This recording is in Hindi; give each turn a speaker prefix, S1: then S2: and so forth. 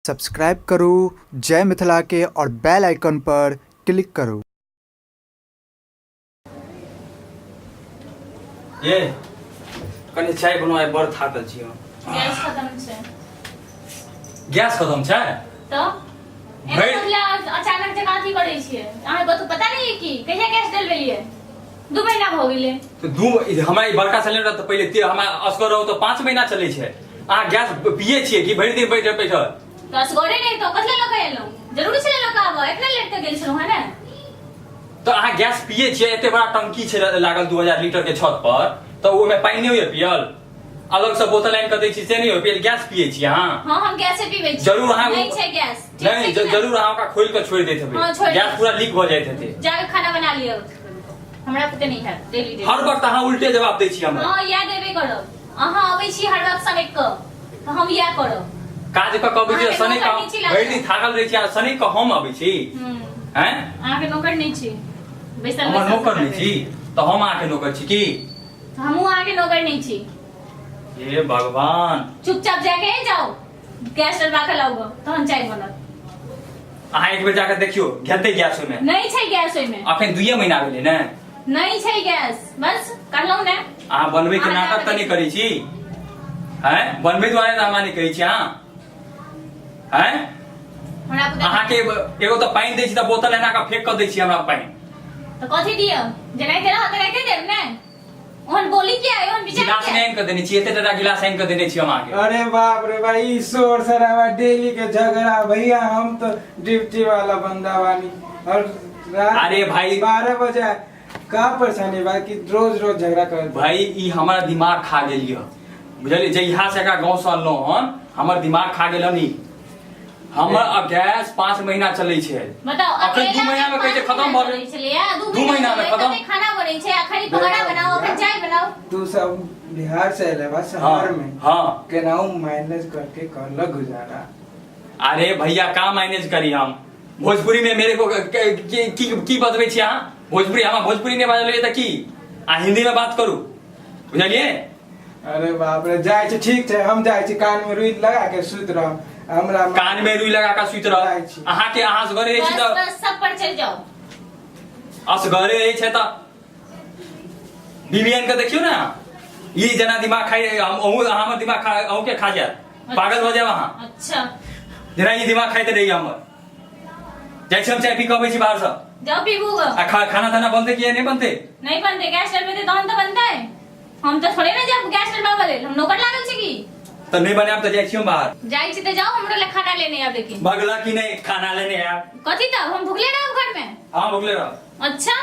S1: सब्सक्राइब करो जय मिथिला के और बेल आइकन पर क्लिक करो।
S2: ये कनी चाय बनवाए बड़ थाकल छी हम।
S3: गैस खत्म छै
S2: गैस खत्म छै
S3: तो
S2: भाई
S3: अचानक से काथी करै छियै अहाँ को तो पता नहीं कि कहिया गैस डलबेलिए 2 महीना भ गेलै
S2: तो हमरा ई बड़का सिलेंडर त पहिले हमरा असगर रहो तो 5 महीना चलै छै। अहाँ गैस पिए छियै कि भरि दिन बैठल बैठल
S3: तो असगरे नहीं तो कथले लगा एलो जरूरी छले लगा आबो इतना लेट तक गेल छलो है ना।
S2: तो अहाँ गैस पिए छियै एते बड़ा टंकी छै लागल 2000 लीटर के छत पर तो ओमे पानी नहीं होय पियल अलग से बोतल आनि के दै छी से नहीं होय पियल गैस पिए छी अहाँ।
S3: हां हम गैस से पीबै छी
S2: जरूर अहाँ
S3: नहीं छै गैस
S2: नहीं जरूर अहाँ का खोल के छोड़ दैत हेबै गैस पूरा लीक भ जाइत हेतै
S3: जाके खाना बना लियो हमरा पते नहीं है डेली
S2: हर वक्त अहाँ उल्टे जवाब दै छी हमरा।
S3: हां याद देबे करब अहाँ आबै छी हर वक्त समेट क तो हम या करब
S2: काज क कबै छी सने का भरि दिन थाकल रहै छी सने क हम आबै छी हैं
S3: अहाँ के नौकर नहीं छी बैसल
S2: हम नौकर नहीं छी तो हम अहाँ के नौकर छी की
S3: हमहू अहाँ के नौकर नहीं छी।
S2: हे भगवान
S3: चुपचाप जाके जाओ गैस डलवा के लाओ तहन चाय बनत।
S2: अहाँ एक बेर जाके देखियो घेते गैस में
S3: नहीं छै गैस ओइ में
S2: अखन 2 महीना भेलै ने
S3: नहीं छै गैस बस कहलौ ने
S2: अहाँ बनबै के नाटक त नहीं करै छी हैं बनबै दुआरे त हमरा नहीं कहै छी अहाँ हैं
S3: हमरा पता
S2: अहाँ के एगो त पानी दै छी त बोतल एना के फेंक क दै छी हमरा पानी
S3: तो कथि दियो जनाइते रहत रहते देब ने ओहन बोली क्या है ओहन विचार
S2: गिलास
S3: क्या
S2: आनि के देने छी एते टटा गिलास आनि के देने छी हम अहाँ के।
S4: अरे बाप रे भाई शोर शराबा डेली के झगड़ा भैया हम तो ड्यूटी वाला बंदा बानी और रात
S2: अरे भाई
S4: 12 बजे का परेशानी बा कि रोज रोज झगड़ा कर
S2: भाई ई हमारा दिमाग खा गेल य बुझलिए जहिया से एकरा गांव से अनलो हन हमर दिमाग खा गेल हनी हमर गैस 5 महीना चलै छै
S3: बताओ
S2: अखन 2 महीना में कहै छै खत्म भ गेल
S3: चले या
S2: 2 महीना में खत्म
S3: खाना बनै छै अखनी पकौड़ा बनाओ फिर चाय बनाओ
S4: तू सब बिहार से आले बा शहर में
S2: हां
S4: केनाऊ मैनेज करके कर ल गुजारा।
S2: अरे भैया का मैनेज करी हम भोजपुरी में मेरे को की बतबै छी अहाँ भोजपुरी हम भोजपुरी नहीं बाजलिए त की आ हिंदी में बात करू बुझलिए।
S4: अरे बाप रे जाय छै ठीक छै हम जाय छी कान में रुई लगा के सुत रह हमरा
S2: कान में रुई लगा के सुत रह अहाँ के अहाँ असगरे रहै छी त
S3: बस सब पर चल जाओ
S2: असगरे रहै छै त बीबीएन के देखियो ना ई जना दिमाग खाइ हमर दिमाग खा अहू के खा जाय पागल हो जाय अहाँ।
S3: अच्छा
S2: जना ई दिमाग खाइते रही हमर जाइ छी हम चाय पी के अबै छी बाहर से
S3: जाओ पीबू
S2: खाना ताना बनते कि नहीं बनते
S3: नहीं बनते गैस डलबेते तहन तो बनता है हम तो थोड़े ना जब गैस डलबाबे लेल हम नौकर लागल छी की
S2: तो नहीं बनाब तो जाइ छी हम बाहर
S3: जाइ छी त जाओ हमरा ले खाना लेने आब लेकिन
S2: भगला की नहीं खाना लेने आब
S3: कथि त हम भूखले रहब घर में
S2: हां भूखले रह
S3: अच्छा